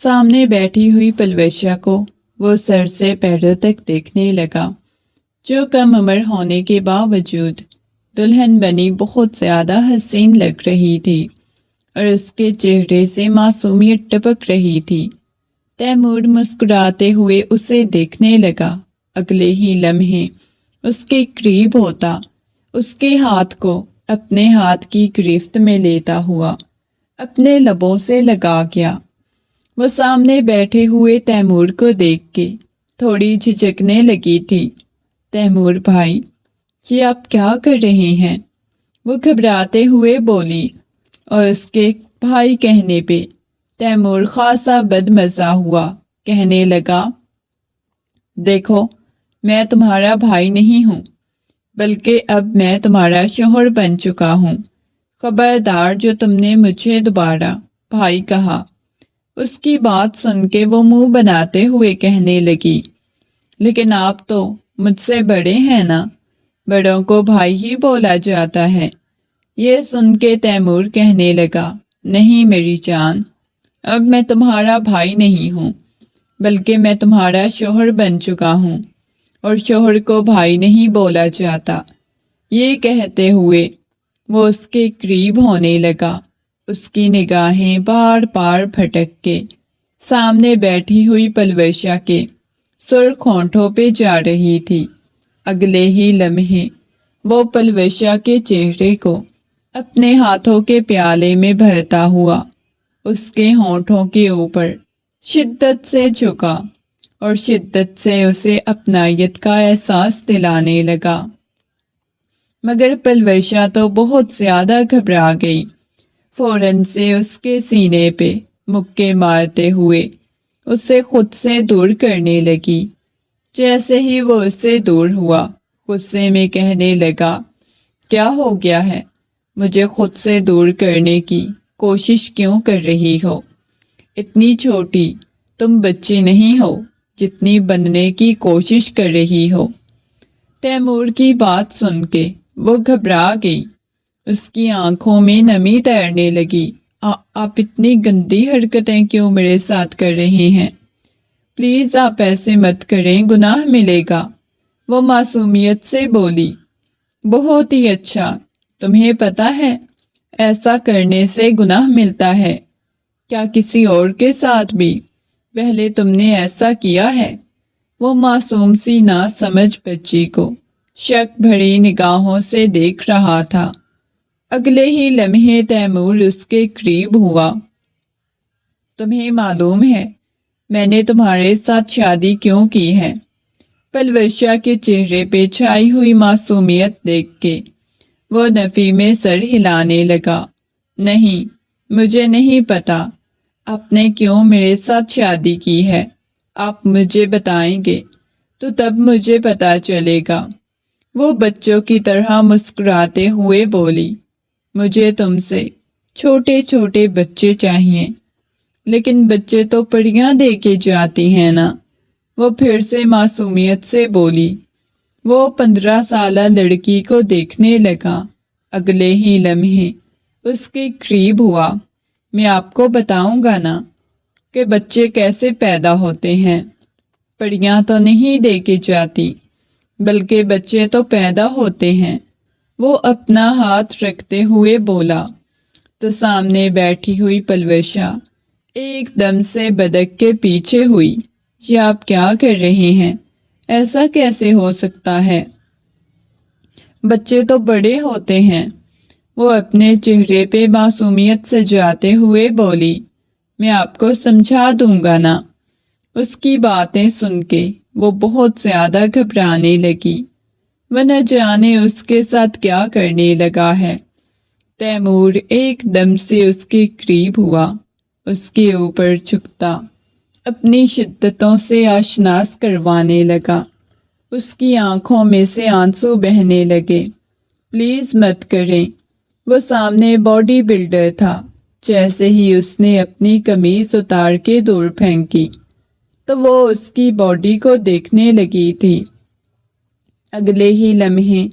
سامنے بیٹھی ہوئی پلوشا کو وہ سر سے پیروں تک دیکھنے لگا، جو کم عمر ہونے کے باوجود دلہن بنی بہت زیادہ حسین لگ رہی تھی اور اس کے چہرے سے معصومیت ٹپک رہی تھی۔ تیمور مسکراتے ہوئے اسے دیکھنے لگا۔ اگلے ہی لمحے اس کے قریب ہوتا، اس کے ہاتھ کو اپنے ہاتھ کی گرفت میں لیتا ہوا اپنے لبوں سے لگا گیا۔ وہ سامنے بیٹھے ہوئے تیمور کو دیکھ کے تھوڑی جھجکنے لگی تھی۔ تیمور بھائی، یہ آپ کیا کر رہے ہیں؟ وہ گھبراتے ہوئے بولی، اور اس کے بھائی کہنے پہ تیمور خاصا بدمزہ ہوا، کہنے لگا، دیکھو، میں تمہارا بھائی نہیں ہوں، بلکہ اب میں تمہارا شوہر بن چکا ہوں۔ خبردار جو تم نے مجھے دوبارہ بھائی کہا۔ اس کی بات سن کے وہ منہ بناتے ہوئے کہنے لگی، لیکن آپ تو مجھ سے بڑے ہیں نا، بڑوں کو بھائی ہی بولا جاتا ہے۔ یہ سن کے تیمور کہنے لگا، نہیں میری جان، اب میں تمہارا بھائی نہیں ہوں، بلکہ میں تمہارا شوہر بن چکا ہوں، اور شوہر کو بھائی نہیں بولا جاتا۔ یہ کہتے ہوئے وہ اس کے قریب ہونے لگا۔ اس کی نگاہیں بار بار پھٹک کے سامنے بیٹھی ہوئی پلوشا کے سرخ ہونٹوں پہ جا رہی تھی۔ اگلے ہی لمحے وہ پلوشا کے چہرے کو اپنے ہاتھوں کے پیالے میں بھرتا ہوا اس کے ہونٹوں کے اوپر شدت سے جھکا اور شدت سے اسے اپنائیت کا احساس دلانے لگا۔ مگر پلوشا تو بہت زیادہ گھبرا گئی۔ فوراً سے اس کے سینے پہ مکے مارتے ہوئے اسے خود سے دور کرنے لگی۔ جیسے ہی وہ اس سے دور ہوا، غصے میں کہنے لگا، کیا ہو گیا ہے؟ مجھے خود سے دور کرنے کی کوشش کیوں کر رہی ہو؟ اتنی چھوٹی تم بچی نہیں ہو جتنی بننے کی کوشش کر رہی ہو۔ تیمور کی بات سن کے وہ گھبرا گئی۔ اس کی آنکھوں میں نمی تیرنے لگی۔ آپ اتنی گندی حرکتیں کیوں میرے ساتھ کر رہے ہیں؟ پلیز آپ ایسے مت کریں، گناہ ملے گا۔ وہ معصومیت سے بولی، بہت ہی اچھا، تمہیں پتہ ہے ایسا کرنے سے گناہ ملتا ہے؟ کیا کسی اور کے ساتھ بھی پہلے تم نے ایسا کیا ہے؟ وہ معصوم سی نہ سمجھ بچی کو شک بھری نگاہوں سے دیکھ رہا تھا۔ اگلے ہی لمحے تیمور اس کے قریب ہوا۔ تمہیں معلوم ہے میں نے تمہارے ساتھ شادی کیوں کی ہے؟ پلوشا کے چہرے پہ چھائی ہوئی معصومیت دیکھ کے وہ نفی میں سر ہلانے لگا۔ نہیں، مجھے نہیں پتا آپ نے کیوں میرے ساتھ شادی کی ہے۔ آپ مجھے بتائیں گے تو تب مجھے پتا چلے گا۔ وہ بچوں کی طرح مسکراتے ہوئے بولی، مجھے تم سے چھوٹے چھوٹے بچے چاہیے، لیکن بچے تو پریاں دے کے جاتی ہیں نا۔ وہ پھر سے معصومیت سے بولی۔ وہ 15 سالہ لڑکی کو دیکھنے لگا۔ اگلے ہی لمحے اس کے قریب ہوا۔ میں آپ کو بتاؤں گا نا کہ بچے کیسے پیدا ہوتے ہیں۔ پریاں تو نہیں دے کے جاتی، بلکہ بچے تو پیدا ہوتے ہیں۔ وہ اپنا ہاتھ رکھتے ہوئے بولا تو سامنے بیٹھی ہوئی پلوشا ایک دم سے بدک کے پیچھے ہوئی۔ یہ آپ کیا کر رہے ہیں؟ ایسا کیسے ہو سکتا ہے؟ بچے تو بڑے ہوتے ہیں۔ وہ اپنے چہرے پہ معصومیت سجاتے ہوئے بولی، میں آپ کو سمجھا دوں گا نا۔ اس کی باتیں سن کے وہ بہت زیادہ گھبرانے لگی۔ وہ نہ جانے اس کے ساتھ کیا کرنے لگا ہے۔ تیمور ایک دم سے اس کے قریب ہوا، اس کے اوپر جھکتا اپنی شدتوں سے آشناس کروانے لگا۔ اس کی آنکھوں میں سے آنسو بہنے لگے۔ پلیز مت کریں۔ وہ سامنے باڈی بلڈر تھا۔ جیسے ہی اس نے اپنی قمیض اتار کے دور پھینکی تو وہ اس کی باڈی کو دیکھنے لگی تھی۔ اگلے ہی لمحے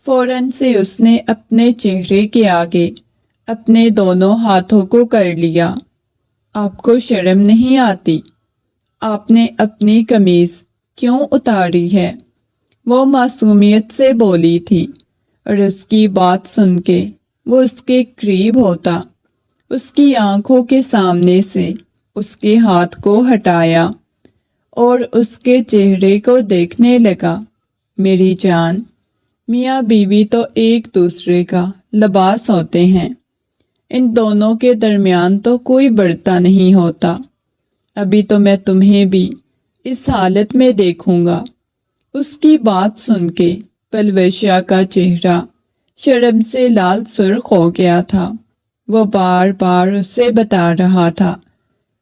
فوراً سے اس نے اپنے چہرے کے آگے اپنے دونوں ہاتھوں کو کر لیا آپ کو شرم نہیں آتی؟ آپ نے اپنی قمیض کیوں اتاری ہے؟ وہ معصومیت سے بولی تھی، اور اس کی بات سن کے وہ اس کے قریب ہوتا، اس کی آنکھوں کے سامنے سے اس کے ہاتھ کو ہٹایا اور اس کے چہرے کو دیکھنے لگا۔ میری جان، میاں بیوی تو ایک دوسرے کا لباس ہوتے ہیں، ان دونوں کے درمیان تو کوئی بڑھتا نہیں ہوتا۔ ابھی تو میں تمہیں بھی اس حالت میں دیکھوں گا۔ اس کی بات سن کے پلویشیا کا چہرہ شرم سے لال سرخ ہو گیا تھا۔ وہ بار بار اسے بتا رہا تھا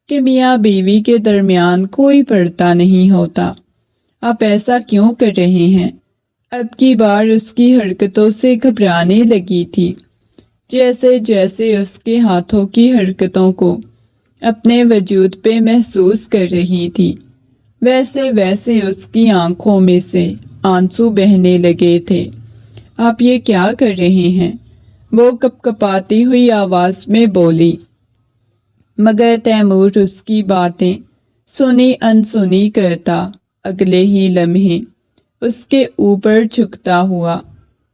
کہ میاں بیوی کے درمیان کوئی پردہ نہیں ہوتا، آپ ایسا کیوں کر رہے ہیں؟ اب کی بار اس کی حرکتوں سے گھبرانے لگی تھی، جیسے جیسے اس کے ہاتھوں کی حرکتوں کو اپنے وجود پہ محسوس کر رہی تھی، ویسے ویسے اس کی آنکھوں میں سے آنسو بہنے لگے تھے۔ آپ یہ کیا کر رہے ہیں؟ وہ کپ کپاتی ہوئی آواز میں بولی، مگر تیمور اس کی باتیں سنی انسنی کرتا اگلے ہی لمحے اس کے اوپر جھکتا ہوا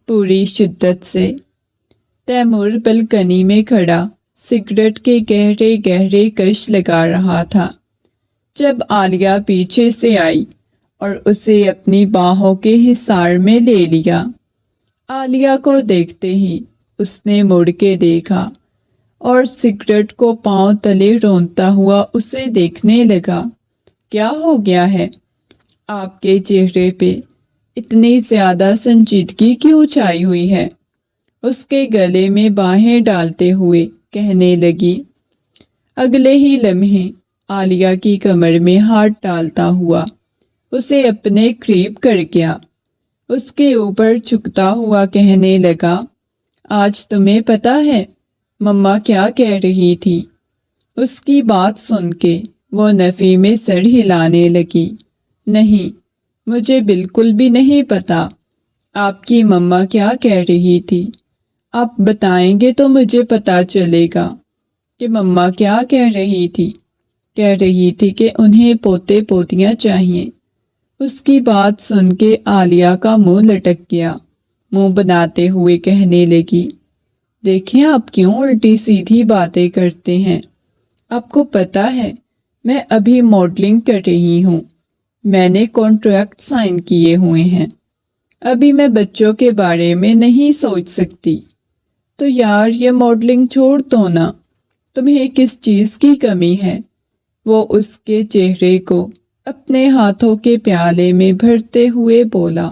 پوری شدت سے۔ تیمور بلکنی میں کھڑا سگریٹ کے گہرے گہرے کش لگا رہا تھا جب عالیہ پیچھے سے آئی اور اسے اپنی باہوں کے حصار میں لے لیا۔ عالیہ کو دیکھتے ہی اس نے مڑ کے دیکھا اور سگریٹ کو پاؤں تلے رونتا ہوا اسے دیکھنے لگا۔ کیا ہو گیا ہے؟ آپ کے چہرے پہ اتنی زیادہ سنجیدگی کیوں چھائی ہوئی ہے؟ اس کے گلے میں باہیں ڈالتے ہوئے کہنے لگی۔ اگلے ہی لمحے عالیہ کی کمر میں ہاتھ ڈالتا ہوا اسے اپنے قریب کر گیا، اس کے اوپر جھکتا ہوا کہنے لگا، آج تمہیں پتہ ہے مما کیا کہہ رہی تھی؟ اس کی بات سن کے وہ نفی میں سر ہلانے لگی۔ نہیں، مجھے بالکل بھی نہیں پتا آپ کی مما کیا کہہ رہی تھی۔ آپ بتائیں گے تو مجھے پتا چلے گا کہ مما کیا کہہ رہی تھی۔ کہہ رہی تھی کہ انہیں پوتے پوتیاں چاہیے۔ اس کی بات سن کے عالیہ کا منہ لٹک گیا، منہ بناتے ہوئے کہنے لگی، دیکھیں آپ کیوں الٹی سیدھی باتیں کرتے ہیں؟ آپ کو پتا ہے میں ابھی ماڈلنگ کر رہی ہوں، میں نے کانٹریکٹ سائن کیے ہوئے ہیں، ابھی میں بچوں کے بارے میں نہیں سوچ سکتی۔ تو یار یہ ماڈلنگ چھوڑ دو نا، تمہیں کس چیز کی کمی ہے؟ وہ اس کے چہرے کو اپنے ہاتھوں کے پیالے میں بھرتے ہوئے بولا،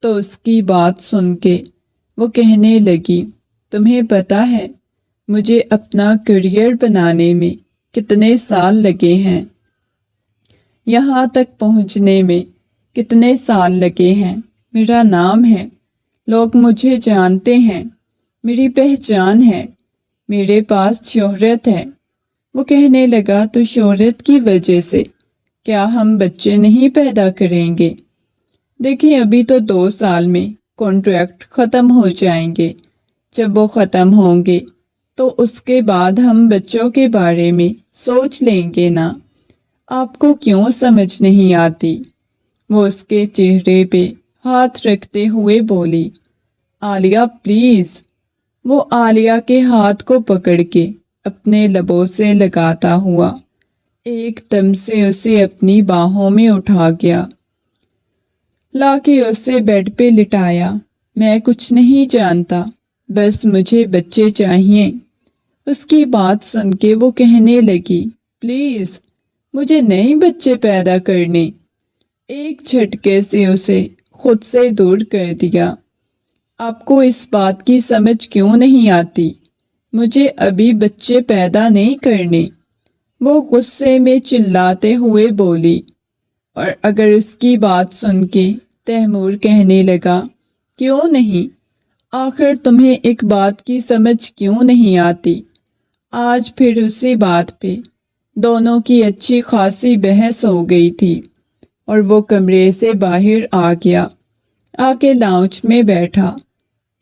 تو اس کی بات سن کے وہ کہنے لگی، تمہیں پتا ہے مجھے اپنا کیریئر بنانے میں کتنے سال لگے ہیں، یہاں تک پہنچنے میں کتنے سال لگے ہیں، میرا نام ہے، لوگ مجھے جانتے ہیں، میری پہچان ہے، میرے پاس شہرت ہے۔ وہ کہنے لگا، تو شہرت کی وجہ سے کیا ہم بچے نہیں پیدا کریں گے؟ دیکھیں ابھی تو 2 سال میں کانٹریکٹ ختم ہو جائیں گے، جب وہ ختم ہوں گے تو اس کے بعد ہم بچوں کے بارے میں سوچ لیں گے نا۔ آپ کو کیوں سمجھ نہیں آتی؟ وہ اس کے چہرے پہ ہاتھ رکھتے ہوئے بولی، عالیہ پلیز۔ وہ عالیہ کے ہاتھ کو پکڑ کے اپنے لبوں سے لگاتا ہوا ایک دم سے اسے اپنی باہوں میں اٹھا گیا، لا کے اسے بیڈ پہ لٹایا۔ میں کچھ نہیں جانتا، بس مجھے بچے چاہیے۔ اس کی بات سن کے وہ کہنے لگی، پلیز مجھے نہیں بچے پیدا کرنے۔ ایک جھٹکے سے اسے خود سے دور کر دیا۔ آپ کو اس بات کی سمجھ کیوں نہیں آتی؟ مجھے ابھی بچے پیدا نہیں کرنے، وہ غصے میں چلاتے ہوئے بولی۔ اور اگر اس کی بات سن کے تیمور کہنے لگا، کیوں نہیں؟ آخر تمہیں ایک بات کی سمجھ کیوں نہیں آتی؟ آج پھر اسی بات پہ دونوں کی اچھی خاصی بحث ہو گئی تھی اور وہ کمرے سے باہر آ گیا، آ کے لاؤنج میں بیٹھا،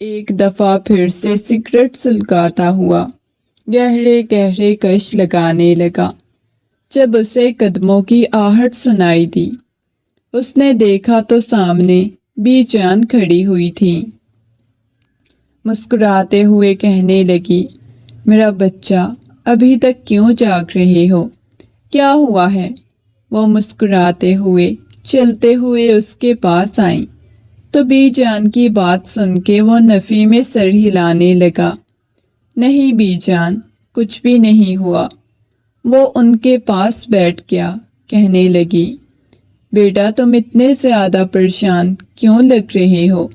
ایک دفعہ پھر سے سگریٹ سلگاتا ہوا گہرے گہرے کش لگانے لگا۔ جب اسے قدموں کی آہٹ سنائی دی، اس نے دیکھا تو سامنے بی جان کھڑی ہوئی تھی۔ مسکراتے ہوئے کہنے لگی، میرا بچہ، ابھی تک کیوں جاگ رہے ہو؟ کیا ہوا ہے؟ وہ مسکراتے ہوئے چلتے ہوئے اس کے پاس آئیں تو بی جان کی بات سن کے وہ نفی میں سر ہلانے لگا۔ نہیں بی جان، کچھ بھی نہیں ہوا۔ وہ ان کے پاس بیٹھ گیا، کہنے لگی، بیٹا تم اتنے زیادہ پریشان کیوں لگ رہے ہو؟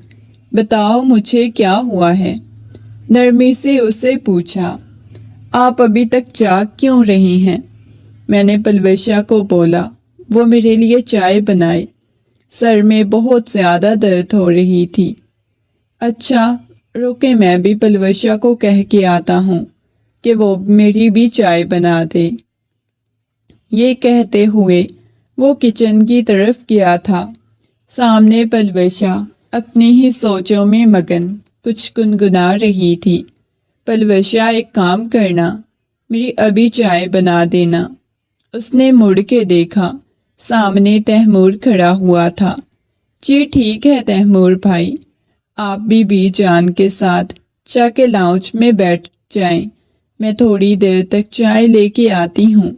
بتاؤ مجھے کیا ہوا ہے؟ نرمی سے اسے پوچھا۔ آپ ابھی تک جاگ کیوں رہی ہیں؟ میں نے پلویشا کو بولا وہ میرے لیے چائے بنائے، سر میں بہت زیادہ درد ہو رہی تھی۔ اچھا رکے، میں بھی پلویشا کو کہہ کے آتا ہوں کہ وہ میری بھی چائے بنا دے۔ یہ کہتے ہوئے وہ کچن کی طرف گیا تھا۔ سامنے پلویشا اپنی ہی سوچوں میں مگن کچھ گنگنا رہی تھی۔ پلویشا ایک کام کرنا، میری ابھی چائے بنا دینا۔ اس نے مڑ کے دیکھا، سامنے تیمور کھڑا ہوا تھا۔ جی ٹھیک ہے تیمور بھائی، آپ بھی بی جان کے ساتھ چا کے لاؤنج میں بیٹھ جائیں، میں تھوڑی دیر تک چائے لے کے آتی ہوں۔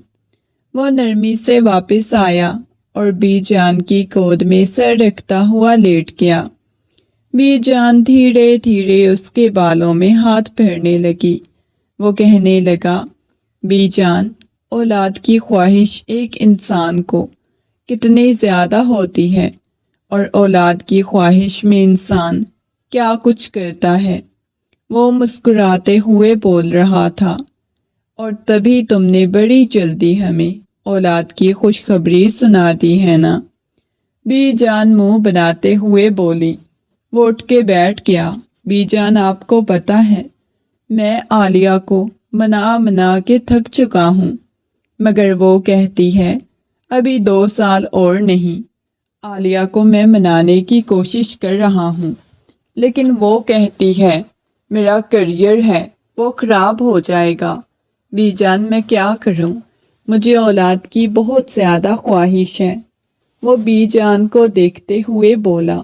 وہ نرمی سے واپس آیا اور بی جان کی گود میں سر رکھتا ہوا لیٹ گیا۔ بی جان دھیرے دھیرے اس کے بالوں میں ہاتھ پھیرنے لگی۔ وہ کہنے لگا، بی جان، اولاد کی خواہش ایک انسان کو کتنی زیادہ ہوتی ہے، اور اولاد کی خواہش میں انسان کیا کچھ کرتا ہے۔ وہ مسکراتے ہوئے بول رہا تھا، اور تبھی تم نے بڑی جلدی ہمیں اولاد کی خوشخبری سنا دی ہے نا؟ بی جان منہ بناتے ہوئے بولی۔ وہ اٹھ کے بیٹھ گیا۔ بی جان، آپ کو پتہ ہے میں عالیہ کو منا کے تھک چکا ہوں، مگر وہ کہتی ہے ابھی 2 سال اور نہیں۔ عالیہ کو میں منانے کی کوشش کر رہا ہوں، لیکن وہ کہتی ہے میرا کریئر ہے وہ خراب ہو جائے گا۔ بی جان، میں کیا کروں؟ مجھے اولاد کی بہت زیادہ خواہش ہے۔ وہ بی جان کو دیکھتے ہوئے بولا۔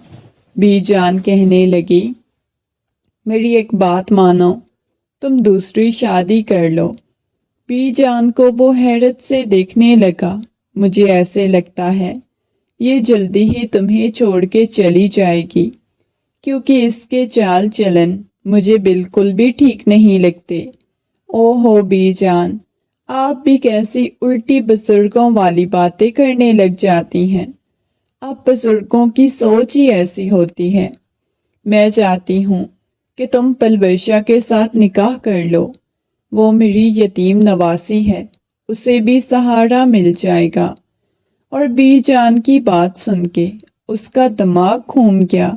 بی جان کہنے لگی، میری ایک بات مانو، تم دوسری شادی کر لو۔ بی جان کو وہ حیرت سے دیکھنے لگا۔ مجھے ایسے لگتا ہے یہ جلدی ہی تمہیں چھوڑ کے چلی جائے گی، کیونکہ اس کے چال چلن مجھے بالکل بھی ٹھیک نہیں لگتے۔ او ہو بی جان، آپ بھی کیسی الٹی بزرگوں والی باتیں کرنے لگ جاتی ہیں۔ اب بزرگوں کی سوچ ہی ایسی ہوتی ہے۔ میں چاہتی ہوں کہ تم پلویشا کے ساتھ نکاح کر لو، وہ میری یتیم نواسی ہے، اسے بھی سہارا مل جائے گا۔ اور بی جان کی بات سن کے اس کا دماغ گھوم گیا۔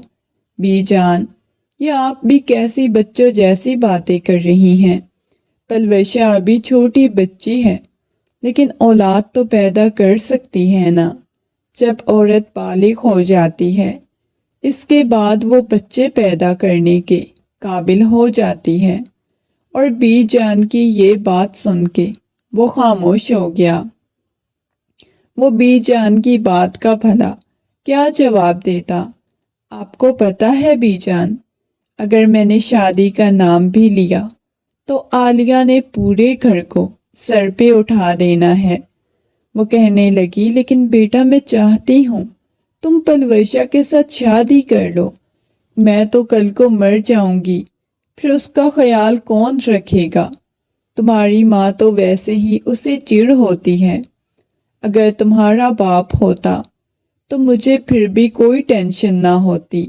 بی جان، یہ آپ بھی کیسی بچوں جیسی باتیں کر رہی ہیں؟ پلویشا ابھی چھوٹی بچی ہے، لیکن اولاد تو پیدا کر سکتی ہے نا۔ جب عورت بالغ ہو جاتی ہے، اس کے بعد وہ بچے پیدا کرنے کے قابل ہو جاتی ہے۔ اور بی جان کی یہ بات سن کے وہ خاموش ہو گیا۔ وہ بی جان کی بات کا بھلا کیا جواب دیتا؟ آپ کو پتہ ہے بی جان، اگر میں نے شادی کا نام بھی لیا تو عالیہ نے پورے گھر کو سر پہ اٹھا دینا ہے۔ وہ کہنے لگی، لیکن بیٹا میں چاہتی ہوں تم پلویشا کے ساتھ شادی کر لو، میں تو کل کو مر جاؤں گی، پھر اس کا خیال کون رکھے گا؟ تمہاری ماں تو ویسے ہی اسے چڑ ہوتی ہے، اگر تمہارا باپ ہوتا تو مجھے پھر بھی کوئی ٹینشن نہ ہوتی،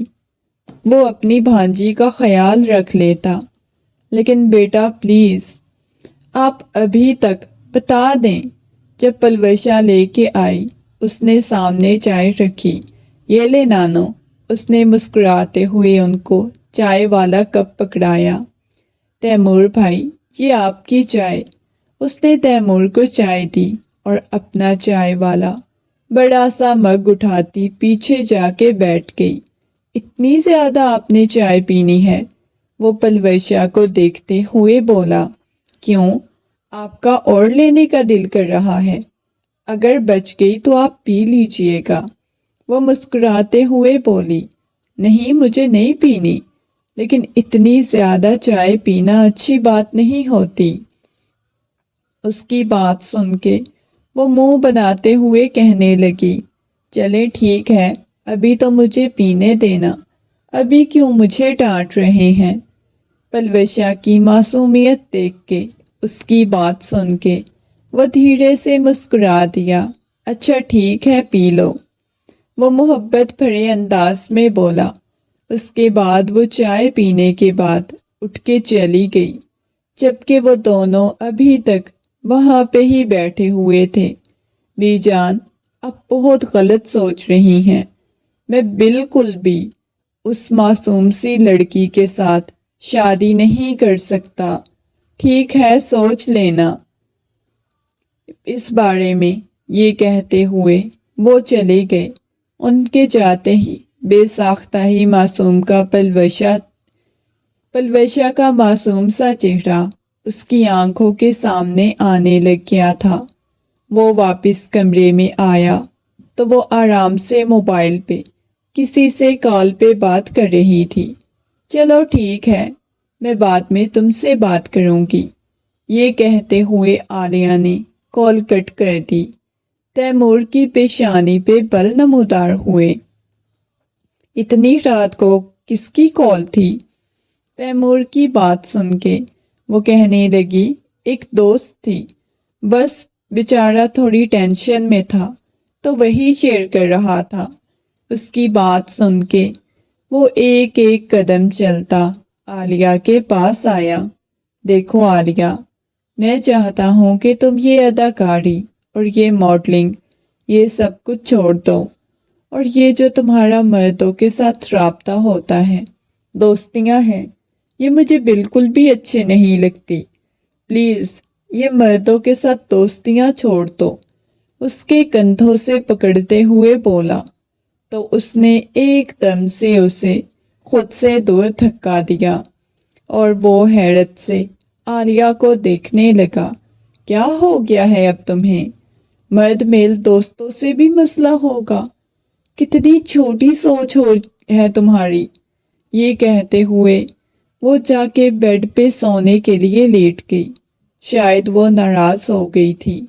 وہ اپنی بھانجی کا خیال رکھ لیتا۔ لیکن بیٹا پلیز، آپ ابھی تک بتا دیں۔ جب پلویشا لے کے آئی، اس نے سامنے چائے رکھی۔ یہ لے نانو، اس نے مسکراتے ہوئے ان کو چائے والا کپ پکڑایا۔ تیمور بھائی، یہ آپ کی چائے۔ اس نے تیمور کو چائے دی اور اپنا چائے والا بڑا سا مگ اٹھاتی پیچھے جا کے بیٹھ گئی۔ اتنی زیادہ آپ نے چائے پینی ہے؟ وہ پلویشا کو دیکھتے ہوئے بولا۔ کیوں؟ آپ کا اور لینے کا دل کر رہا ہے؟ اگر بچ گئی تو آپ پی لیجئے گا۔ وہ مسکراتے ہوئے بولی، نہیں مجھے نہیں پینی، لیکن اتنی زیادہ چائے پینا اچھی بات نہیں ہوتی۔ اس کی بات سن کے وہ منہ بناتے ہوئے کہنے لگی، چلے ٹھیک ہے، ابھی تو مجھے پینے دینا، ابھی کیوں مجھے ڈانٹ رہے ہیں؟ پلوشا کی معصومیت دیکھ کے، اس کی بات سن کے وہ دھیرے سے مسکرا دیا۔ اچھا ٹھیک ہے پی لو، وہ محبت بھرے انداز میں بولا۔ اس کے بعد وہ چائے پینے کے بعد اٹھ کے چلی گئی، جبکہ وہ دونوں ابھی تک وہاں پہ ہی بیٹھے ہوئے تھے۔ بی جان، آپ بہت غلط سوچ رہی ہیں، میں بالکل بھی اس معصوم سی لڑکی کے ساتھ شادی نہیں کر سکتا۔ ٹھیک ہے سوچ لینا اس بارے میں۔ یہ کہتے ہوئے وہ چلے گئے۔ ان کے جاتے ہی بے ساختہ ہی معصوم کا پلوشا کا معصوم سا چہرہ اس کی آنکھوں کے سامنے آنے لگ گیا تھا۔ وہ واپس کمرے میں آیا تو وہ آرام سے موبائل پہ کسی سے کال پہ بات کر رہی تھی۔ چلو ٹھیک ہے، میں بعد میں تم سے بات کروں گی، یہ کہتے ہوئے عالیہ نے کال کٹ کر دی۔ تیمور کی پیشانی پہ بل نمودار ہوئے۔ اتنی رات کو کس کی کال تھی؟ تیمور کی بات سن کے وہ کہنے لگی، ایک دوست تھی، بس بیچارہ تھوڑی ٹینشن میں تھا تو وہی شیئر کر رہا تھا۔ اس کی بات سن کے وہ ایک ایک قدم چلتا عالیہ کے پاس آیا۔ دیکھو عالیہ، میں چاہتا ہوں کہ تم یہ اداکاری اور یہ ماڈلنگ یہ سب کچھ چھوڑ دو، اور یہ جو تمہارا مردوں کے ساتھ رابطہ ہوتا ہے، دوستیاں ہیں، یہ مجھے بالکل بھی اچھے نہیں لگتی۔ پلیز یہ مردوں کے ساتھ دوستیاں چھوڑ دو، اس کے کندھوں سے پکڑتے ہوئے بولا، تو اس نے ایک دم سے اسے خود سے دور دھکا دیا، اور وہ حیرت سے عالیہ کو دیکھنے لگا۔ کیا ہو گیا ہے اب تمہیں؟ مرد میل دوستوں سے بھی مسئلہ ہوگا؟ کتنی چھوٹی سوچ ہے تمہاری۔ یہ کہتے ہوئے وہ جا کے بیڈ پہ سونے کے لیے لیٹ گئی۔ شاید وہ ناراض ہو گئی تھی۔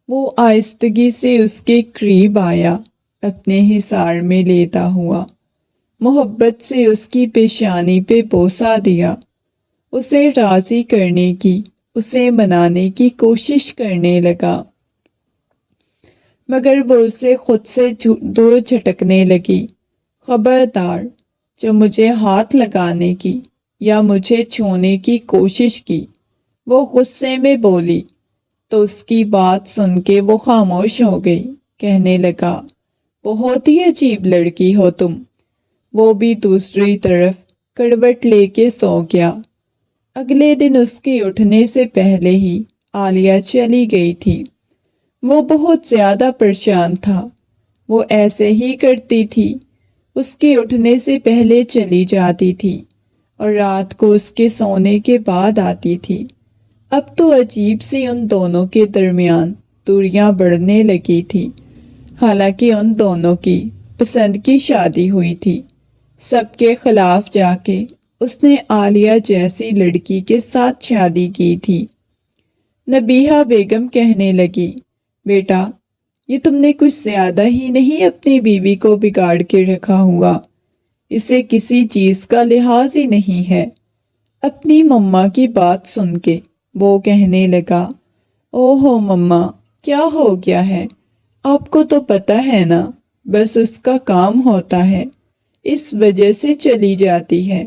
وہ آہستگی سے اس کے قریب آیا، اپنے حصار میں لیتا ہوا، محبت سے اس کی پیشانی پہ بوسہ دیا، اسے راضی کرنے کی، اسے منانے کی کوشش کرنے لگا، مگر وہ اسے خود سے دور جھٹکنے لگی۔ خبردار، جو مجھے ہاتھ لگانے کی یا مجھے چھونے کی کوشش کی، وہ غصے میں بولی۔ تو اس کی بات سن کے وہ خاموش ہو گئی۔ کہنے لگا، بہت ہی عجیب لڑکی ہو تم۔ وہ بھی دوسری طرف کروٹ لے کے سو گیا۔ اگلے دن اس کے اٹھنے سے پہلے ہی عالیہ چلی گئی تھی۔ وہ بہت زیادہ پریشان تھا۔ وہ ایسے ہی کرتی تھی، اس کے اٹھنے سے پہلے چلی جاتی تھی اور رات کو اس کے سونے کے بعد آتی تھی۔ اب تو عجیب سی ان دونوں کے درمیان دوریاں بڑھنے لگی تھی، حالانکہ ان دونوں کی پسند کی شادی ہوئی تھی۔ سب کے خلاف جا کے اس نے عالیہ جیسی لڑکی کے ساتھ شادی کی تھی۔ نبیہہ بیگم کہنے لگی، بیٹا یہ تم نے کچھ زیادہ ہی نہیں اپنی بیوی کو بگاڑ کے رکھا ہوا، اسے کسی چیز کا لحاظ ہی نہیں ہے۔ اپنی مما کی بات سن کے وہ کہنے لگا، اوہو مما کیا ہو گیا ہے؟ آپ کو تو پتہ ہے نا، بس اس کا کام ہوتا ہے، اس وجہ سے چلی جاتی ہے۔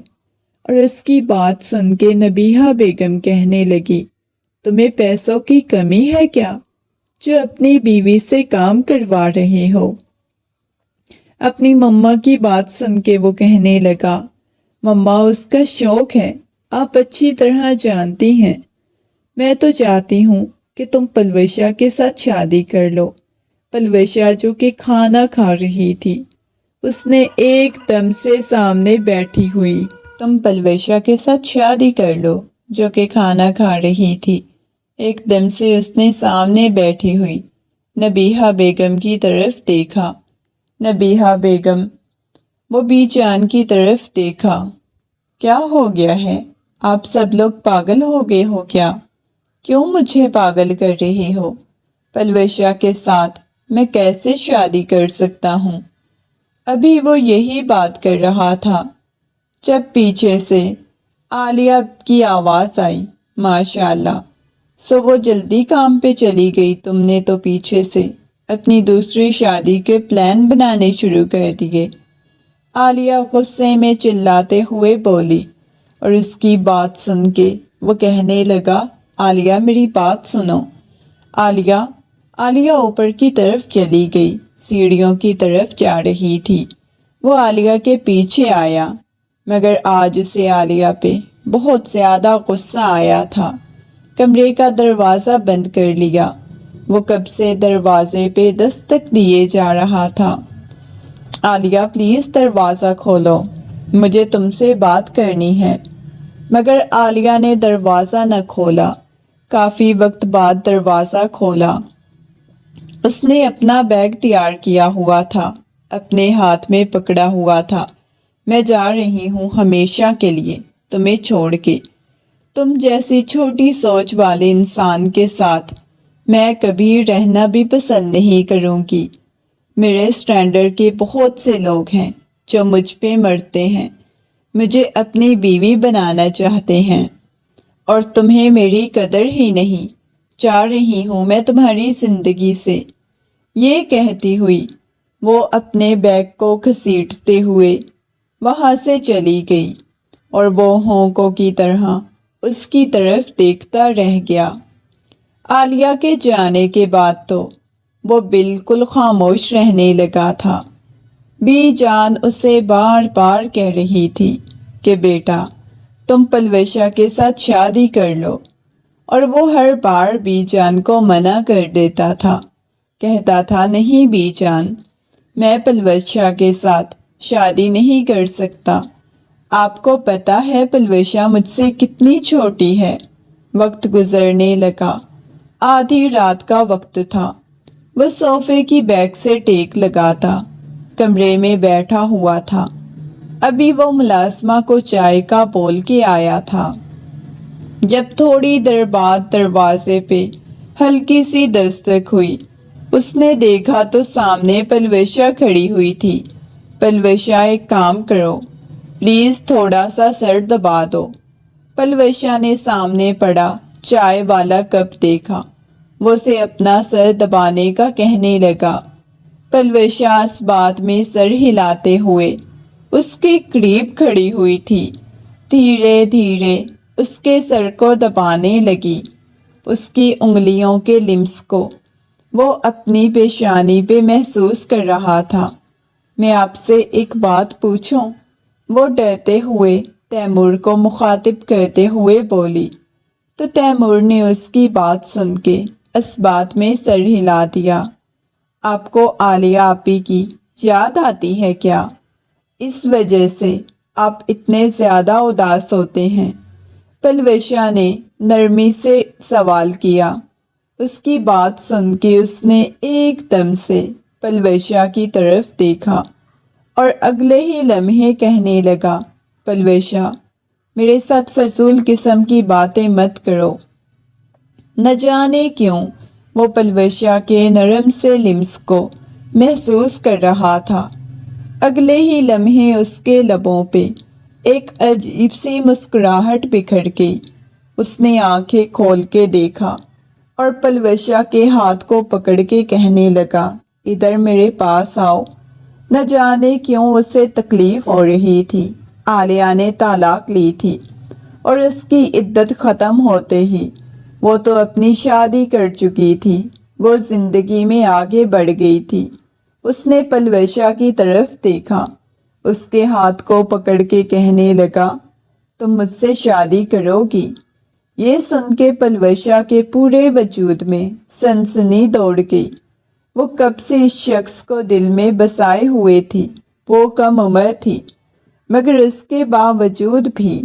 اور اس کی بات سن کے نبیہہ بیگم کہنے لگی، تمہیں پیسوں کی کمی ہے کیا جو اپنی بیوی سے کام کروا رہے ہو؟ اپنی مما کی بات سن کے وہ کہنے لگا، مما اس کا شوق ہے، آپ اچھی طرح جانتی ہیں۔ میں تو چاہتی ہوں کہ تم پلوشا کے ساتھ شادی کر لو۔ پلوشا جو کہ کھانا کھا رہی تھی، اس نے ایک دم سے سامنے بیٹھی ہوئی، تم پلوشا کے ساتھ شادی کر لو جو کہ کھانا کھا رہی تھی، ایک دم سے اس نے سامنے بیٹھی ہوئی نبیہہ بیگم کی طرف دیکھا۔ نبیہہ بیگم، وہ بی جان کی طرف دیکھا۔ کیا ہو گیا ہے؟ آپ سب لوگ پاگل ہو گئے ہو کیا؟ کیوں مجھے پاگل کر رہی ہو؟ پلویشا کے ساتھ میں کیسے شادی کر سکتا ہوں؟ ابھی وہ یہی بات کر رہا تھا جب پیچھے سے عالیہ کی آواز آئی، ماشاءاللہ۔ سو وہ جلدی کام پہ چلی گئی، تم نے تو پیچھے سے اپنی دوسری شادی کے پلان بنانے شروع کر دیے۔ عالیہ غصے میں چلاتے ہوئے بولی، اور اس کی بات سن کے وہ کہنے لگا، عالیہ میری بات سنو۔ عالیہ اوپر کی طرف چلی گئی، سیڑھیوں کی طرف جا رہی تھی۔ وہ عالیہ کے پیچھے آیا، مگر آج اسے عالیہ پہ بہت زیادہ غصہ آیا تھا۔ کمرے کا دروازہ بند کر لیا۔ وہ کب سے دروازے پہ دستک دیے جا رہا تھا۔ عالیہ پلیز دروازہ کھولو، مجھے تم سے بات کرنی ہے۔ مگر عالیہ نے دروازہ نہ کھولا۔ کافی وقت بعد دروازہ کھولا۔ اس نے اپنا بیگ تیار کیا ہوا تھا، اپنے ہاتھ میں پکڑا ہوا تھا۔ میں جا رہی ہوں ہمیشہ کے لیے تمہیں چھوڑ کے۔ تم جیسی چھوٹی سوچ والے انسان کے ساتھ میں کبھی رہنا بھی پسند نہیں کروں گی۔ میرے سٹینڈرڈ کے بہت سے لوگ ہیں جو مجھ پہ مرتے ہیں، مجھے اپنی بیوی بنانا چاہتے ہیں، اور تمہیں میری قدر ہی نہیں۔ جا رہی ہوں میں تمہاری زندگی سے۔ یہ کہتی ہوئی وہ اپنے بیگ کو گھسیٹتے ہوئے وہاں سے چلی گئی، اور وہ ہونکوں کی طرح اس کی طرف دیکھتا رہ گیا۔ عالیہ کے جانے کے بعد تو وہ بالکل خاموش رہنے لگا تھا۔ بی جان اسے بار بار کہہ رہی تھی کہ بیٹا تم پلویشا کے ساتھ شادی کر لو، اور وہ ہر بار بی جان کو منع کر دیتا تھا، کہتا تھا نہیں بی جان، میں پلویشا کے ساتھ شادی نہیں کر سکتا۔ آپ کو پتہ ہے پلویشا مجھ سے کتنی چھوٹی ہے۔ وقت گزرنے لگا، آدھی رات کا وقت تھا۔ وہ صوفے کی بیک سے ٹیک لگاتا کمرے میں بیٹھا ہوا تھا۔ ابھی وہ ملازمہ کو چائے کا بول کے آیا تھا، جب تھوڑی دیر بعد دروازے پہ ہلکی سی دستک ہوئی۔ اس نے دیکھا تو سامنے پلویشا کھڑی ہوئی تھی۔ پلویشا ایک کام کرو، پلیز تھوڑا سا سر دبا دو۔ پلویشا نے سامنے پڑا چائے والا کپ دیکھا، وہ اسے اپنا سر دبانے کا کہنے لگا۔ پلویشا اس بات میں سر ہلاتے ہوئے اس کے قریب کھڑی ہوئی تھی، دھیرے دھیرے اس کے سر کو دبانے لگی، اس کی انگلیوں کے لمس کو وہ اپنی پیشانی پہ محسوس کر رہا تھا۔ میں آپ سے ایک بات پوچھوں؟ وہ ڈرتے ہوئے تیمور کو مخاطب کرتے ہوئے بولی، تو تیمور نے اس کی بات سن کے اس بات میں سر ہلا دیا۔ آپ کو عالیہ آپی کی یاد آتی ہے کیا؟ اس وجہ سے آپ اتنے زیادہ اداس ہوتے ہیں؟ پلویشا نے نرمی سے سوال کیا۔ اس کی بات سن کے اس نے ایک دم سے پلویشا کی طرف دیکھا، اور اگلے ہی لمحے کہنے لگا، پلویشا میرے ساتھ فضول قسم کی باتیں مت کرو۔ نہ جانے کیوں وہ پلویشا کے نرم سے لمس کو محسوس کر رہا تھا۔ اگلے ہی لمحے اس کے لبوں پہ ایک عجیب سی مسکراہٹ بکھر گئی۔ اس نے آنکھیں کھول کے دیکھا اور پلویشا کے ہاتھ کو پکڑ کے کہنے لگا، ادھر میرے پاس آؤ۔ نہ جانے کیوں اسے تکلیف ہو رہی تھی۔ عالیہ نے طلاق لی تھی، اور اس کی عدت ختم ہوتے ہی وہ تو اپنی شادی کر چکی تھی، وہ زندگی میں آگے بڑھ گئی تھی۔ اس نے پلویشا کی طرف دیکھا، اس کے ہاتھ کو پکڑ کے کہنے لگا، تم مجھ سے شادی کرو گی؟ یہ سن کے پلویشا کے پورے وجود میں سنسنی دوڑ گئی۔ وہ کب سے اس شخص کو دل میں بسائے ہوئے تھی۔ وہ کم عمر تھی، مگر اس کے باوجود بھی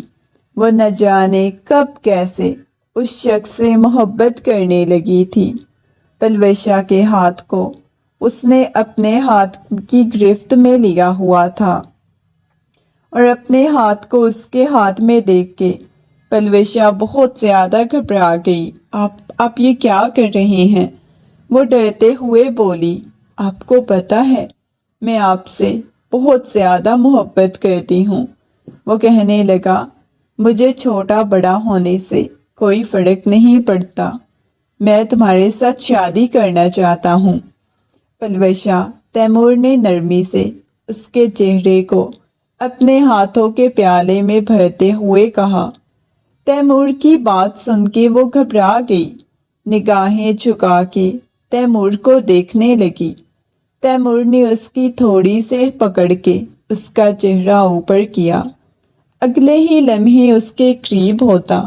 وہ نہ جانے کب کیسے اس شخص سے محبت کرنے لگی تھی۔ پلویشا کے ہاتھ کو اس نے اپنے ہاتھ کی گرفت میں لیا ہوا تھا اور اپنے ہاتھ کو اس کے ہاتھ میں دیکھ کے پلویشا بہت زیادہ گھبرا گئی۔ آپ یہ کیا کر رہے ہیں؟ وہ ڈرتے ہوئے بولی، آپ کو پتہ ہے میں آپ سے بہت زیادہ محبت کرتی ہوں۔ وہ کہنے لگا، مجھے چھوٹا بڑا ہونے سے کوئی فرق نہیں پڑتا، میں تمہارے ساتھ شادی کرنا چاہتا ہوں۔ پلویشا، تیمور نے نرمی سے اس کے چہرے کو اپنے ہاتھوں کے پیالے میں بھرتے ہوئے کہا۔ تیمور کی بات سن کے وہ گھبرا گئی، نگاہیں جھکا کے تیمور کو دیکھنے لگی۔ تیمور نے اس کی تھوڑی سے پکڑ کے اس کا چہرہ اوپر کیا، اگلے ہی لمحے اس کے قریب ہوتا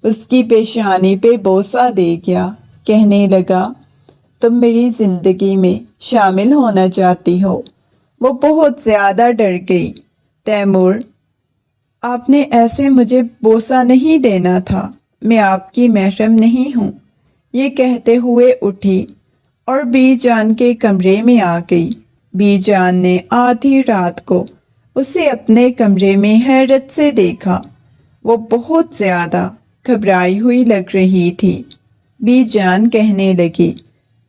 اس کی پیشانی پہ بوسہ دے گیا، کہنے لگا، تم میری زندگی میں شامل ہونا چاہتی ہو؟ وہ بہت زیادہ ڈر گئی۔ تیمور، آپ نے ایسے مجھے بوسہ نہیں دینا تھا، میں آپ کی محرم نہیں ہوں۔ یہ کہتے ہوئے اٹھی اور بی جان کے کمرے میں آ گئی۔ بی جان نے آدھی رات کو اسے اپنے کمرے میں حیرت سے دیکھا۔ وہ بہت زیادہ گھبرائی ہوئی لگ رہی تھی۔ بی جان کہنے لگی،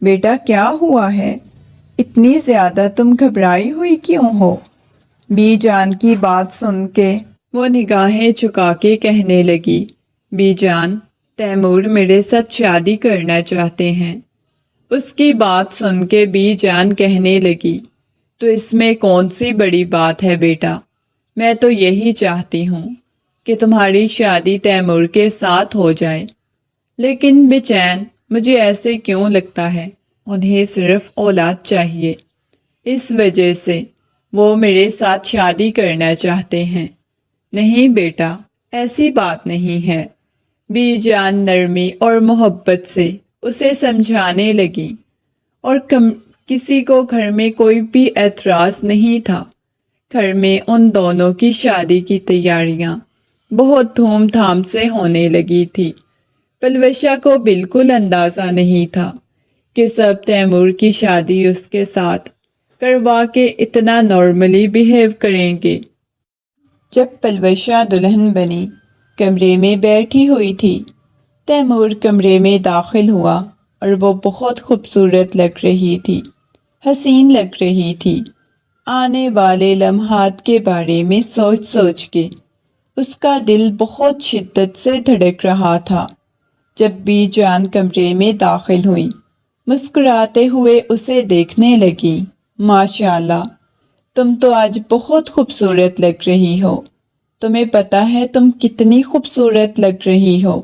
بیٹا کیا ہوا ہے؟ اتنی زیادہ تم گھبرائی ہوئی کیوں ہو؟ بی جان کی بات سن کے وہ نگاہیں چکا کے کہنے لگی، بی جان، تیمور میرے ساتھ شادی کرنا چاہتے ہیں۔ اس کی بات سن کے بی جان کہنے لگی، تو اس میں کون سی بڑی بات ہے بیٹا؟ میں تو یہی چاہتی ہوں کہ تمہاری شادی تیمور کے ساتھ ہو جائے، لیکن بے چین مجھے ایسے کیوں لگتا ہے انہیں صرف اولاد چاہیے، اس وجہ سے وہ میرے ساتھ شادی کرنا چاہتے ہیں۔ نہیں بیٹا، ایسی بات نہیں ہے۔ بی جان نرمی اور محبت سے اسے سمجھانے لگی، اور کسی کو گھر میں کوئی بھی اعتراض نہیں تھا۔ گھر میں ان دونوں کی شادی کی تیاریاں بہت دھوم دھام سے ہونے لگی تھی۔ پلویشا کو بالکل اندازہ نہیں تھا کہ سب تیمور کی شادی اس کے ساتھ کروا کے اتنا نارملی بیہیو کریں گے۔ جب پلویشا دلہن بنی کمرے میں بیٹھی ہوئی تھی، تیمور کمرے میں داخل ہوا اور وہ بہت خوبصورت لگ رہی تھی، حسین لگ رہی تھی۔ آنے والے لمحات کے بارے میں سوچ سوچ کے اس کا دل بہت شدت سے دھڑک رہا تھا۔ جب بی جان کمرے میں داخل ہوئی، مسکراتے ہوئے اسے دیکھنے لگی، ماشاءاللہ، تم تو آج بہت خوبصورت لگ رہی ہو، تمہیں پتہ ہے تم کتنی خوبصورت لگ رہی ہو۔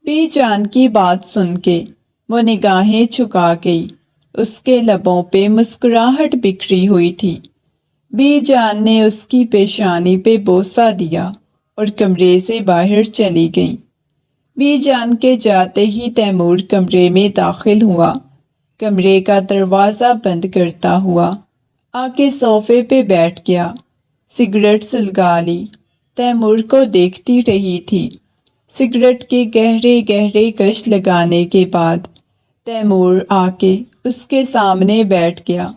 بی جان کی بات سن کے وہ نگاہیں جھکا گئی، اس کے لبوں پہ مسکراہٹ بکھری ہوئی تھی۔ بی جان نے اس کی پیشانی پہ بوسہ دیا اور کمرے سے باہر چلی گئی۔ بی جان کے جاتے ہی تیمور کمرے میں داخل ہوا، کمرے کا دروازہ بند کرتا ہوا آ کے صوفے پہ بیٹھ گیا، سگریٹ سلگا لی۔ تیمور کو دیکھتی رہی تھی۔ سگریٹ کے گہرے گہرے کش لگانے کے بعد تیمور آ کے اس کے سامنے بیٹھ گیا،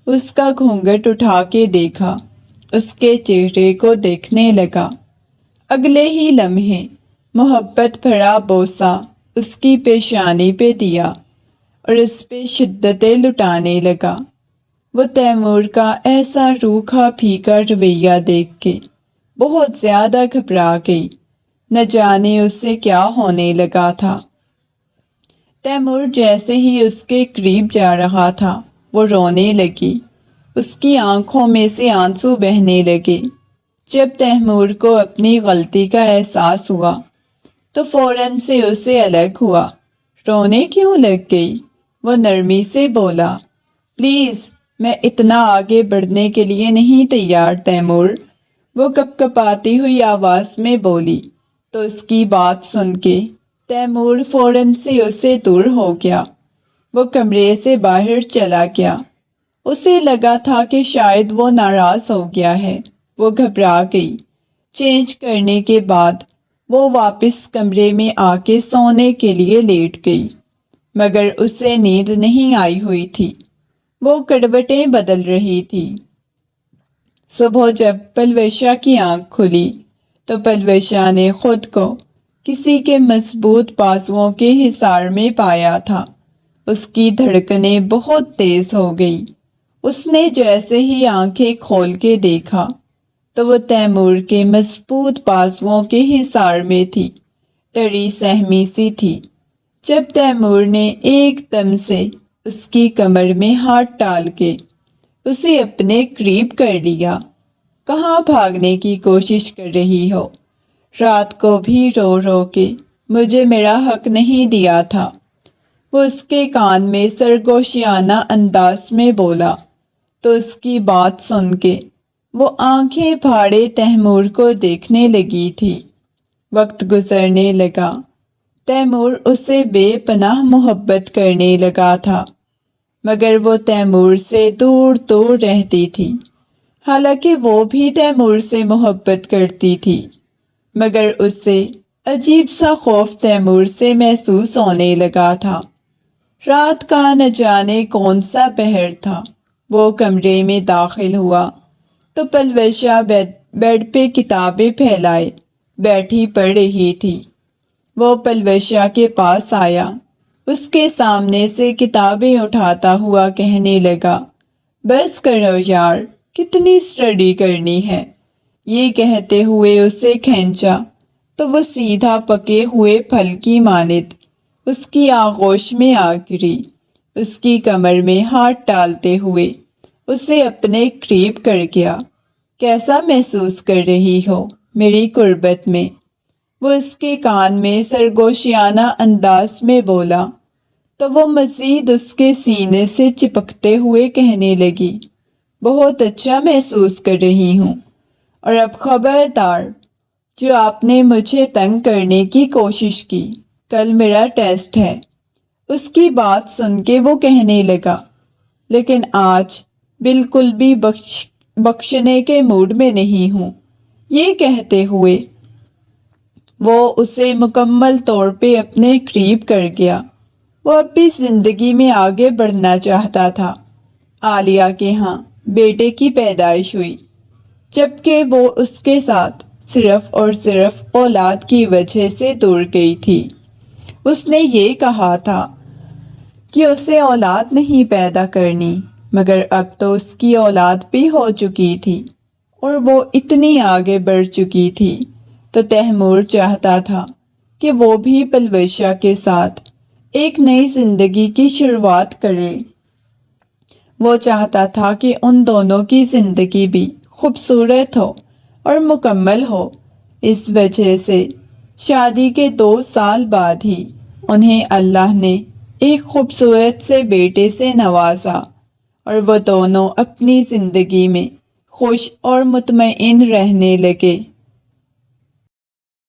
اس کا گھونگھٹ اٹھا کے دیکھا، اس کے چہرے کو دیکھنے لگا۔ اگلے ہی لمحے محبت بھرا بوسہ اس کی پیشانی پہ دیا اور اس پہ شدتیں لٹانے لگا۔ وہ تیمور کا ایسا روکھا پھیکا رویہ دیکھ کے بہت زیادہ گھبرا گئی، نہ جانے اس سے کیا ہونے لگا تھا۔ تیمور جیسے ہی اس کے قریب جا رہا تھا، وہ رونے لگی، اس کی آنکھوں میں سے آنسو بہنے لگے۔ جب تیمور کو اپنی غلطی کا احساس ہوا تو فوراً سے اسے الگ ہوا۔ رونے کیوں لگ گئی؟ وہ نرمی سے بولا، پلیز، میں اتنا آگے بڑھنے کے لیے نہیں تیار تیمور، وہ کپکپاتی ہوئی آواز میں بولی۔ تو اس کی بات سن کے تیمور فوراً سے اسے دور ہو گیا، وہ کمرے سے باہر چلا گیا۔ اسے لگا تھا کہ شاید وہ ناراض ہو گیا ہے، وہ گھبرا گئی۔ چینج کرنے کے بعد وہ واپس کمرے میں آ کے سونے کے لیے لیٹ گئی، مگر اسے نیند نہیں آئی ہوئی تھی، وہ کروٹیں بدل رہی تھی۔ صبح جب پلویشا کی آنکھ کھلی تو پلویشا نے خود کو کسی کے مضبوط بازوؤں کے حصار میں پایا تھا۔ اس کی دھڑکنیں بہت تیز ہو گئی۔ اس نے جیسے ہی آنکھیں کھول کے دیکھا تو وہ تیمور کے مضبوط بازوؤں کے حصار میں تھی، ڈری سہمی سی تھی۔ جب تیمور نے ایک دم سے اس کی کمر میں ہاتھ ڈال کے اسے اپنے قریب کر لیا۔ کہاں بھاگنے کی کوشش کر رہی ہو؟ رات کو بھی رو رو کے مجھے میرا حق نہیں دیا تھا، وہ اس کے کان میں سرگوشیانہ انداز میں بولا تو اس کی بات سن کے وہ آنکھیں پھاڑے تیمور کو دیکھنے لگی تھی۔ وقت گزرنے لگا، تیمور اسے بے پناہ محبت کرنے لگا تھا، مگر وہ تیمور سے دور دور رہتی تھی۔ حالانکہ وہ بھی تیمور سے محبت کرتی تھی، مگر اسے عجیب سا خوف تیمور سے محسوس ہونے لگا تھا۔ رات کا نہ جانے کون سا پہر تھا، وہ کمرے میں داخل ہوا تو پلویشا بیڈ پہ کتابیں پھیلائے بیٹھی پڑھ رہی تھی۔ وہ پلویشا کے پاس آیا، اس کے سامنے سے کتابیں اٹھاتا ہوا کہنے لگا، بس کرو یار، کتنی اسٹڈی کرنی ہے؟ یہ کہتے ہوئے اسے کھینچا تو وہ سیدھا پکے ہوئے پھل کی مانند اس کی آغوش میں آ گری۔ اس کی کمر میں ہاتھ ڈالتے ہوئے اسے اپنے قریب کر گیا۔ کیسا محسوس کر رہی ہو میری قربت میں؟ وہ اس کے کان میں سرگوشیانہ انداز میں بولا تو وہ مزید اس کے سینے سے چپکتے ہوئے کہنے لگی، بہت اچھا محسوس کر رہی ہوں، اور اب خبردار، جو آپ نے مجھے تنگ کرنے کی کوشش کی، کل میرا ٹیسٹ ہے۔ اس کی بات سن کے وہ کہنے لگا، لیکن آج بالکل بھی بخشنے کے موڈ میں نہیں ہوں۔ یہ کہتے ہوئے وہ اسے مکمل طور پہ اپنے قریب کر گیا۔ وہ اب بھی زندگی میں آگے بڑھنا چاہتا تھا۔ عالیہ کے ہاں بیٹے کی پیدائش ہوئی، جبکہ وہ اس کے ساتھ صرف اور صرف اولاد کی وجہ سے دور گئی تھی۔ اس نے یہ کہا تھا کہ اسے اولاد نہیں پیدا کرنی، مگر اب تو اس کی اولاد بھی ہو چکی تھی اور وہ اتنی آگے بڑھ چکی تھی، تو تیمور چاہتا تھا کہ وہ بھی پلویشا کے ساتھ ایک نئی زندگی کی شروعات کرے۔ وہ چاہتا تھا کہ ان دونوں کی زندگی بھی خوبصورت ہو اور مکمل ہو۔ اس وجہ سے شادی کے 2 سال بعد ہی انہیں اللہ نے ایک خوبصورت سے بیٹے سے نوازا، اور وہ دونوں اپنی زندگی میں خوش اور مطمئن رہنے لگے۔